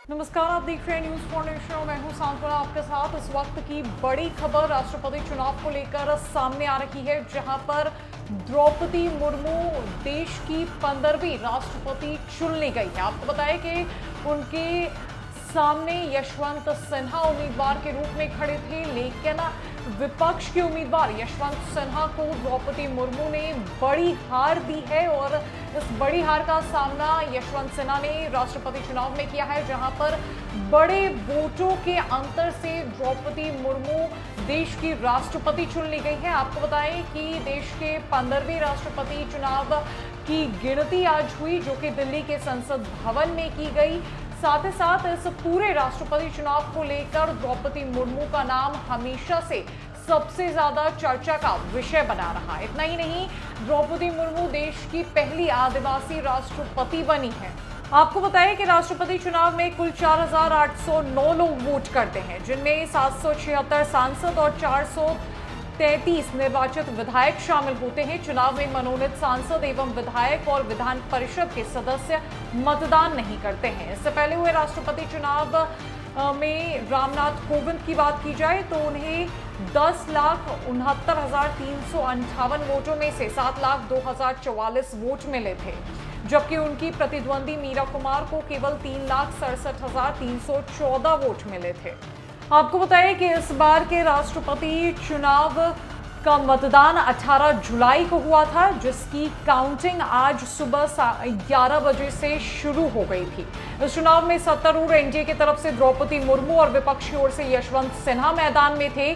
नमस्कार, आप देख रहे हैं न्यूज फॉर नेशन और मैं हूं सांत्वना आपके साथ। इस वक्त की बड़ी खबर राष्ट्रपति चुनाव को लेकर सामने आ रही है, जहां पर द्रौपदी मुर्मू देश की 15वीं राष्ट्रपति चुन ली गई है। आपको बताएं कि उनके सामने यशवंत सिन्हा उम्मीदवार के रूप में खड़े थे, लेकिन विपक्ष के उम्मीदवार यशवंत सिन्हा को द्रौपदी मुर्मू ने बड़ी हार दी है और इस बड़ी हार का सामना यशवंत सिन्हा ने राष्ट्रपति चुनाव में किया है, जहां पर बड़े वोटों के अंतर से द्रौपदी मुर्मू देश की राष्ट्रपति चुन ली गई है। आपको बताएं कि देश के 15वें राष्ट्रपति चुनाव की गिनती आज हुई, जो कि दिल्ली के संसद भवन में की गई। साथ ही साथ इस पूरे राष्ट्रपति चुनाव को लेकर द्रौपदी मुर्मू का नाम हमेशा से सबसे ज्यादा चर्चा का विषय बना रहा। इतना ही नहीं, द्रौपदी मुर्मू देश की पहली आदिवासी राष्ट्रपति बनी है। आपको बताएं कि राष्ट्रपति चुनाव में कुल 4,809 लोग वोट करते हैं, जिनमें 776 सांसद और 433 निर्वाचित विधायक शामिल होते हैं। चुनाव में मनोनीत सांसद एवं विधायक और विधान परिषद के सदस्य मतदान नहीं करते हैं। इससे पहले हुए राष्ट्रपति चुनाव में रामनाथ कोविंद की बात की जाए तो उन्हें 10,69,358 वोटों में से 7,02,044 वोट मिले थे, जबकि उनकी प्रतिद्वंदी मीरा कुमार को केवल 3,67,314 वोट मिले थे। आपको बताएं कि इस बार के राष्ट्रपति चुनाव का मतदान 18 जुलाई को हुआ था, जिसकी काउंटिंग आज सुबह 11 बजे से शुरू हो गई थी। इस चुनाव में सत्तारूढ़ एनडीए की तरफ से द्रौपदी मुर्मू और विपक्ष की ओर से यशवंत सिन्हा मैदान में थे।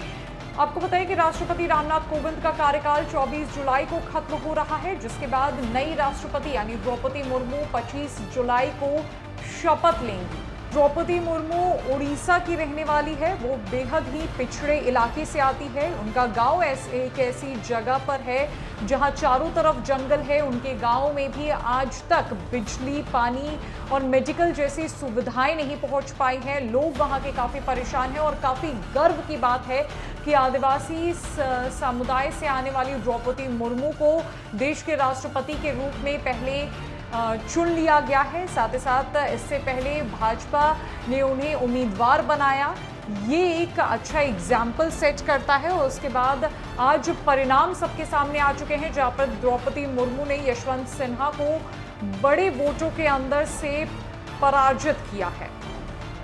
आपको बताएं कि राष्ट्रपति रामनाथ कोविंद का कार्यकाल 24 जुलाई को खत्म हो रहा है, जिसके बाद नई राष्ट्रपति यानी द्रौपदी मुर्मू 25 जुलाई को शपथ लेंगी। द्रौपदी मुर्मू उड़ीसा की रहने वाली है। वो बेहद ही पिछड़े इलाके से आती है। उनका गांव एक ऐसी जगह पर है जहां चारों तरफ जंगल है। उनके गांव में भी आज तक बिजली, पानी और मेडिकल जैसी सुविधाएं नहीं पहुंच पाई हैं। लोग वहां के काफ़ी परेशान हैं और काफ़ी गर्व की बात है कि आदिवासी समुदाय से आने वाली द्रौपदी मुर्मू को देश के राष्ट्रपति के रूप में पहले चुन लिया गया है। साथ ही साथ इससे पहले भाजपा ने उन्हें उम्मीदवार बनाया। ये एक अच्छा एग्जाम्पल सेट करता है और उसके बाद आज परिणाम सबके सामने आ चुके हैं, जहां पर द्रौपदी मुर्मू ने यशवंत सिन्हा को बड़े वोटों के अंदर से पराजित किया है।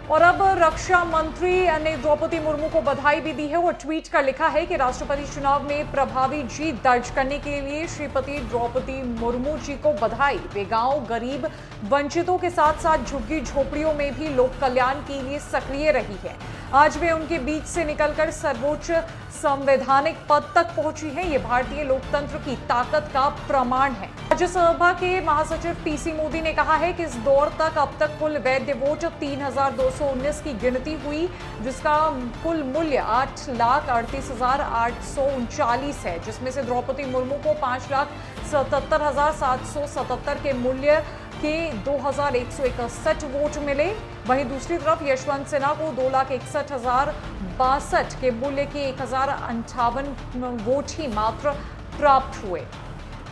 और अब रक्षा मंत्री ने द्रौपदी मुर्मू को बधाई भी दी है। वो ट्वीट कर लिखा है कि राष्ट्रपति चुनाव में प्रभावी जीत दर्ज करने के लिए श्रीमती द्रौपदी मुर्मू जी को बधाई। वे गांव, गरीब, वंचितों के साथ साथ झुग्गी झोपड़ियों में भी लोक कल्याण के लिए सक्रिय रही है। आज वे उनके बीच से निकलकर सर्वोच्च संवैधानिक पद तक पहुंची है। ये भारतीय लोकतंत्र की ताकत का प्रमाण है। राज्यसभा के महासचिव टीसी मोदी ने कहा है कि इस दौर तक अब तक कुल वैध वोट 3,219 की गिनती हुई, जिसका कुल मूल्य 8,38,839 है, जिसमें से द्रौपदी मुर्मू को 5,77,777 के मूल्य के 2,161 वोट मिले। वहीं दूसरी तरफ यशवंत सिन्हा को 2,61,062 के मूल्य के 1,058 वोट ही मात्र प्राप्त हुए।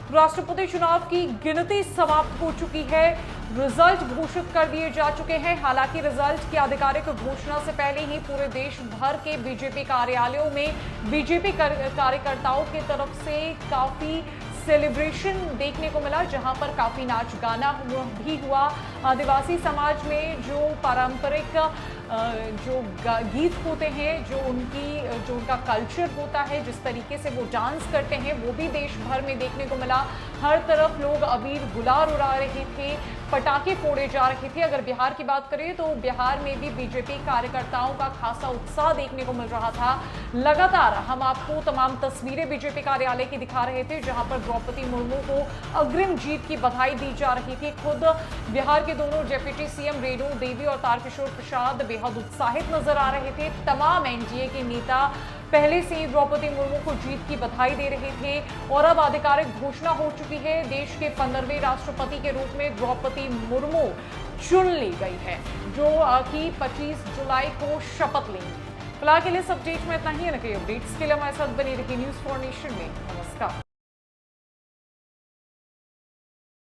राष्ट्रपति चुनाव की गिनती समाप्त हो चुकी है। रिजल्ट घोषित कर दिए जा चुके हैं। हालांकि रिजल्ट की आधिकारिक घोषणा से पहले ही पूरे देश भर के बीजेपी कार्यालयों में बीजेपी कार्यकर्ताओं की तरफ से काफी सेलिब्रेशन देखने को मिला, जहां पर काफी नाच गाना भी हुआ। आदिवासी समाज में जो पारंपरिक जो गीत होते हैं, जो उनका कल्चर होता है, जिस तरीके से वो डांस करते हैं, वो भी देश भर में देखने को मिला। हर तरफ लोग अबीर गुलाल उड़ा रहे थे, पटाखे फोड़े जा रहे थे। अगर बिहार की बात करें तो बिहार में भी बीजेपी कार्यकर्ताओं का खासा उत्साह देखने को मिल रहा था। लगातार हम आपको तमाम तस्वीरें बीजेपी कार्यालय की दिखा रहे थे, जहां पर द्रौपदी मुर्मू को अग्रिम जीत की बधाई दी जा रही थी। खुद बिहार के दोनों डिप्टी सीएम रेणु देवी और तारकिशोर प्रसाद बेहद उत्साहित नजर आ रहे थे। तमाम एनडीए के नेता पहले से ही द्रौपदी मुर्मू को जीत की बधाई दे रहे थे और अब आधिकारिक घोषणा हो चुकी है। देश के 15वें राष्ट्रपति के रूप में द्रौपदी मुर्मू चुन ली गई है, जो कि 25 जुलाई को शपथ लेंगी। फिलहाल के लिए इस अपडेट में इतना ही। अपडेट्स के लिए हमारे साथ बनी रही न्यूज फॉर नेशन में। नमस्कार।